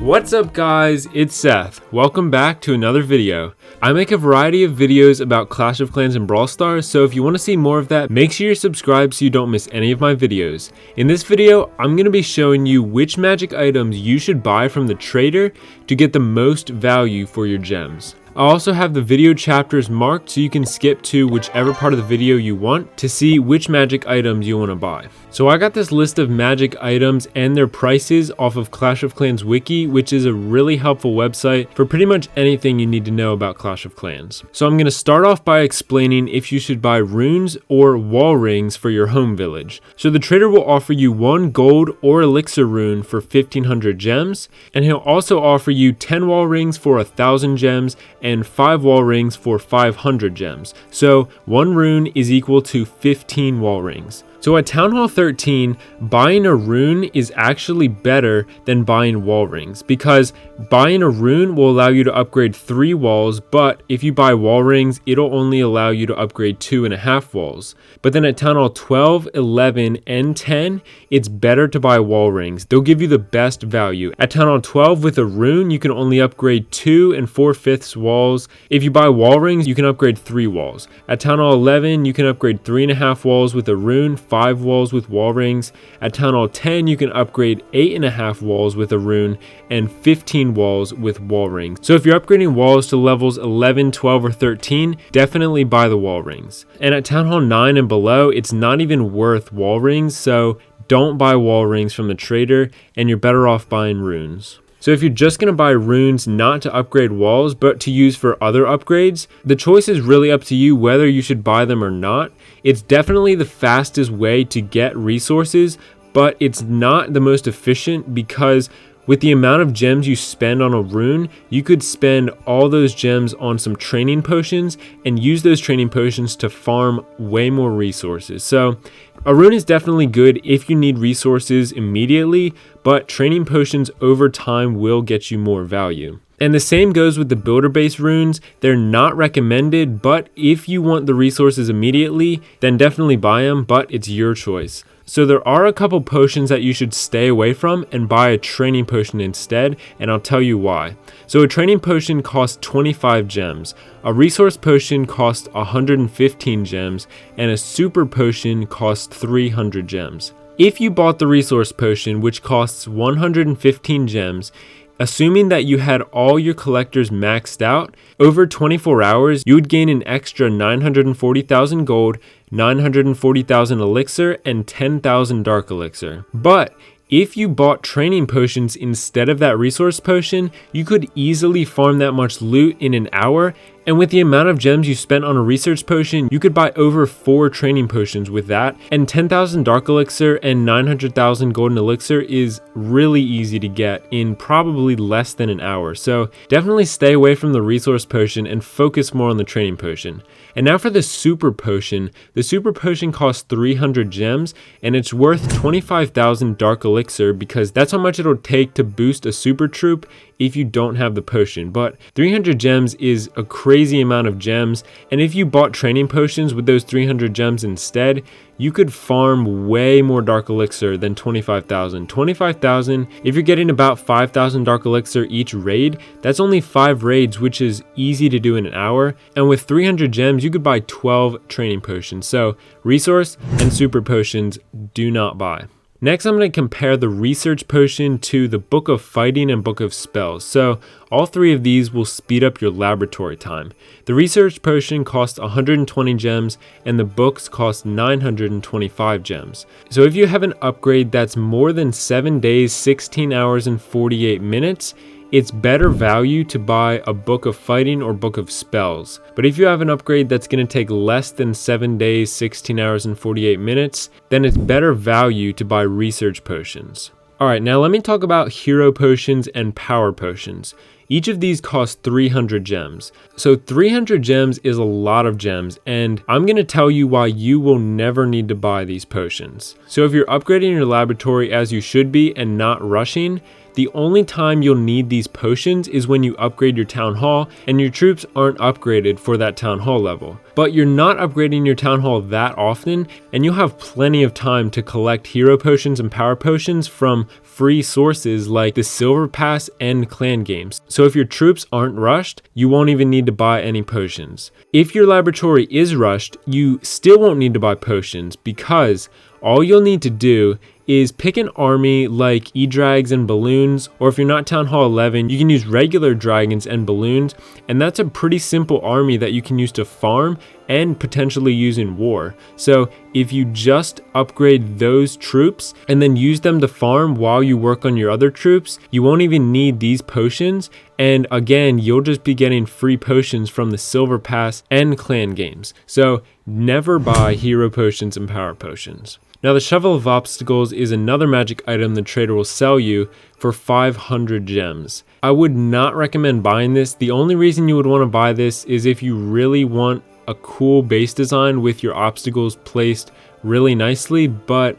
What's up guys, it's Seth. Welcome back to another video. I make a variety of videos about Clash of Clans and Brawl Stars, so if you want to see more of that, make sure you're subscribed so you don't miss any of my videos. In this video, I'm going to be showing you which magic items you should buy from the trader to get the most value for your gems. I also have the video chapters marked so you can skip to whichever part of the video you want to see which magic items you want to buy. So I got this list of magic items and their prices off of Clash of Clans Wiki, which is a really helpful website for pretty much anything you need to know about Clash of Clans. So I'm going to start off by explaining if you should buy runes or wall rings for your home village. So the trader will offer you 1 gold or elixir rune for 1500 gems, and he'll also offer you 10 wall rings for 1000 gems and 5 wall rings for 500 gems. So 1 rune is equal to 15 wall rings. So at Town Hall 13, buying a rune is actually better than buying wall rings, because buying a rune will allow you to upgrade 3 walls, but if you buy wall rings, it'll only allow you to upgrade 2.5 walls. But then at Town Hall 12, 11, and 10, it's better to buy wall rings. They'll give you the best value. At Town Hall 12 with a rune, you can only upgrade 2 4/5 walls. If you buy wall rings, you can upgrade 3 walls. At Town Hall 11, you can upgrade 3.5 walls with a rune, 5 walls with wall rings. At Town Hall 10, you can upgrade 8.5 walls with a rune and 15 walls with wall rings. So if you're upgrading walls to levels 11, 12, or 13, definitely buy the wall rings. And at Town Hall 9 and below, it's not even worth wall rings, so don't buy wall rings from the trader, and you're better off buying runes. So if you're just going to buy runes not to upgrade walls but to use for other upgrades, the choice is really up to you whether you should buy them or not. It's definitely the fastest way to get resources, but it's not the most efficient, because with the amount of gems you spend on a rune, you could spend all those gems on some training potions and use those training potions to farm way more resources. So a rune is definitely good if you need resources immediately, but training potions over time will get you more value. And the same goes with the builder-based runes. They're not recommended, but if you want the resources immediately, then definitely buy them, but it's your choice. So there are a couple potions that you should stay away from and buy a training potion instead, and I'll tell you why. So a training potion costs 25 gems, a resource potion costs 115 gems, and a super potion costs 300 gems. If you bought the resource potion, which costs 115 gems, assuming that you had all your collectors maxed out, over 24 hours, you would gain an extra 940,000 gold, 940,000 elixir, and 10,000 dark elixir. But if you bought training potions instead of that resource potion, you could easily farm that much loot in an hour. And with the amount of gems you spent on a research potion, you could buy over 4 training potions with that. And 10,000 dark elixir and 900,000 golden elixir is really easy to get in probably less than an hour. So definitely stay away from the resource potion and focus more on the training potion. And now for the super potion. The super potion costs 300 gems and it's worth 25,000 dark elixir, because that's how much it'll take to boost a super troop if you don't have the potion. But 300 gems is a crazy amount of gems, and if you bought training potions with those 300 gems instead, you could farm way more dark elixir than 25,000. 25,000, if you're getting about 5,000 dark elixir each raid, that's only 5 raids, which is easy to do in an hour. And with 300 gems, you could buy 12 training potions. So resource and super potions, do not buy. Next, I'm going to compare the research potion to the Book of Fighting and Book of Spells. So all 3 of these will speed up your laboratory time. The research potion costs 120 gems and the books cost 925 gems. So if you have an upgrade that's more than 7 days, 16 hours, and 48 minutes, it's better value to buy a Book of Fighting or Book of Spells. But if you have an upgrade that's going to take less than 7 days, 16 hours, and 48 minutes, then it's better value to buy research potions. Alright, now let me talk about hero potions and power potions. Each of these costs 300 gems. So 300 gems is a lot of gems, and I'm going to tell you why you will never need to buy these potions. So if you're upgrading your laboratory as you should be and not rushing, The only time you'll need these potions is when you upgrade your town hall and your troops aren't upgraded for that town hall level. But you're not upgrading your town hall that often, and you'll have plenty of time to collect hero potions and power potions from free sources like the Silver Pass and clan games. So if your troops aren't rushed, you won't even need to buy any potions. If your laboratory is rushed, you still won't need to buy potions, because all you'll need to do is pick an army like E-Drags and Balloons, or if you're not Town Hall 11, you can use regular dragons and balloons, and that's a pretty simple army that you can use to farm and potentially use in war. So if you just upgrade those troops and then use them to farm while you work on your other troops, you won't even need these potions, and again, you'll just be getting free potions from the Silver Pass and clan games. So never buy hero potions and power potions. Now the Shovel of Obstacles is another magic item the trader will sell you for 500 gems. I would not recommend buying this. The only reason you would want to buy this is if you really want a cool base design with your obstacles placed really nicely, but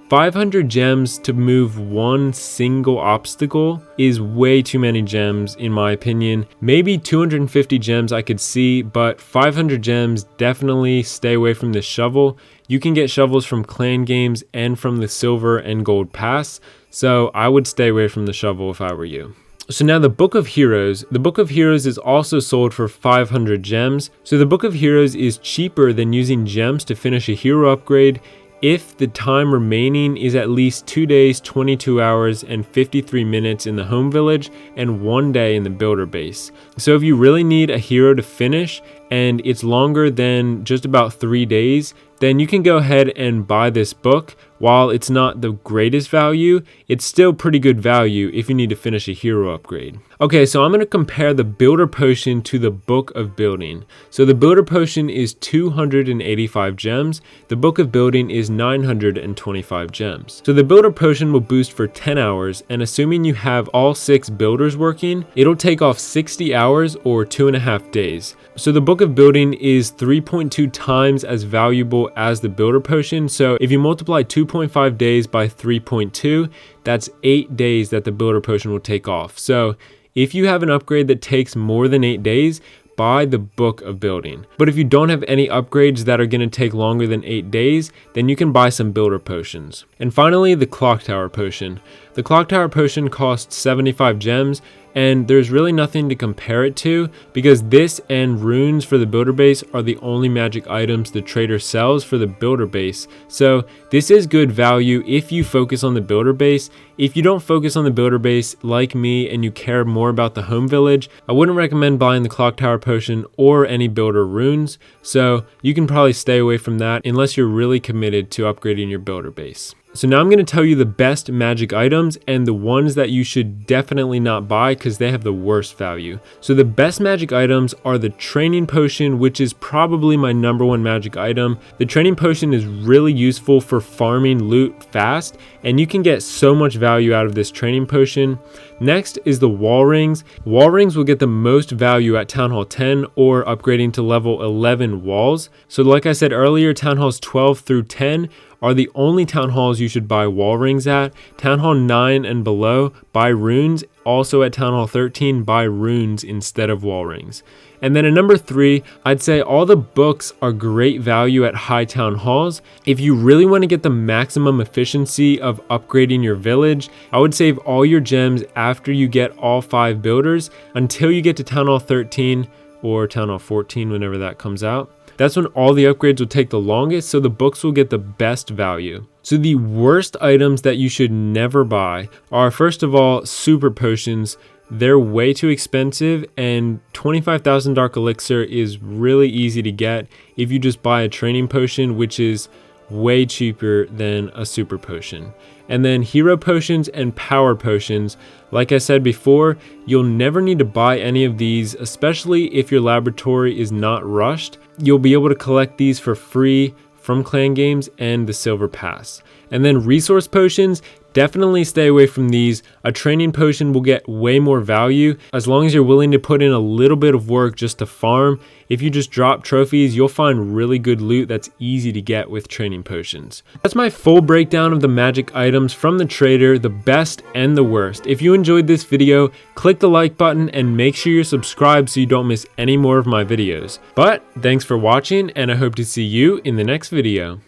500 gems to move one single obstacle is way too many gems in my opinion. Maybe 250 gems I could see, but 500 gems, definitely stay away from this shovel. You can get shovels from clan games and from the silver and gold pass, so I would stay away from the shovel if I were you. So now the Book of Heroes. The Book of Heroes is also sold for 500 gems. So the Book of Heroes is cheaper than using gems to finish a hero upgrade if the time remaining is at least 2 days, 22 hours, and 53 minutes in the home village and 1 day in the builder base. So if you really need a hero to finish and it's longer than just about 3 days, then you can go ahead and buy this book. While it's not the greatest value, it's still pretty good value if you need to finish a hero upgrade. Okay, so I'm going to compare the Builder Potion to the Book of Building. So the Builder Potion is 285 gems. The Book of Building is 925 gems. So the Builder Potion will boost for 10 hours, and assuming you have all 6 builders working, it'll take off 60 hours or 2.5 days. So the Book of Building is 3.2 times as valuable as the Builder Potion. So if you multiply 2.5 days by 3.2, that's 8 days that the Builder Potion will take off. So if you have an upgrade that takes more than 8 days, buy the Book of Building. But if you don't have any upgrades that are going to take longer than 8 days, then you can buy some Builder Potions. And finally, the Clocktower Potion. The Clocktower Potion costs 75 gems, and there's really nothing to compare it to because this and runes for the builder base are the only magic items the trader sells for the builder base. So this is good value if you focus on the builder base. If you don't focus on the builder base like me and you care more about the home village, I wouldn't recommend buying the Clocktower Potion or any builder runes. So you can probably stay away from that unless you're really committed to upgrading your builder base. So now I'm going to tell you the best magic items and the ones that you should definitely not buy because they have the worst value. So the best magic items are the Training Potion, which is probably my #1 magic item. The Training Potion is really useful for farming loot fast, and you can get so much value out of this Training Potion. Next is the Wall Rings. Wall Rings will get the most value at Town Hall 10 or upgrading to level 11 walls. So like I said earlier, Town Halls 12 through 10 are the only town halls you should buy wall rings at. Town Hall 9 and below, buy runes. Also at Town Hall 13, buy runes instead of wall rings. And then at number 3, I'd say all the books are great value at high town halls. If you really want to get the maximum efficiency of upgrading your village, I would save all your gems after you get all 5 builders until you get to Town Hall 13 or Town Hall 14 whenever that comes out. That's when all the upgrades will take the longest, so the books will get the best value. So the worst items that you should never buy are, first of all, super potions. They're way too expensive, and 25,000 Dark Elixir is really easy to get if you just buy a Training Potion, which is way cheaper than a super potion. And then hero potions and power potions. Like I said before, you'll never need to buy any of these, especially if your laboratory is not rushed. You'll be able to collect these for free from clan games and the silver pass. And then resource potions, definitely stay away from these. A training potion will get way more value as long as you're willing to put in a little bit of work just to farm. If you just drop trophies, you'll find really good loot that's easy to get with training potions. That's my full breakdown of the magic items from the trader, the best and the worst. If you enjoyed this video, click the like button and make sure you're subscribed so you don't miss any more of my videos. But thanks for watching, and I hope to see you in the next video.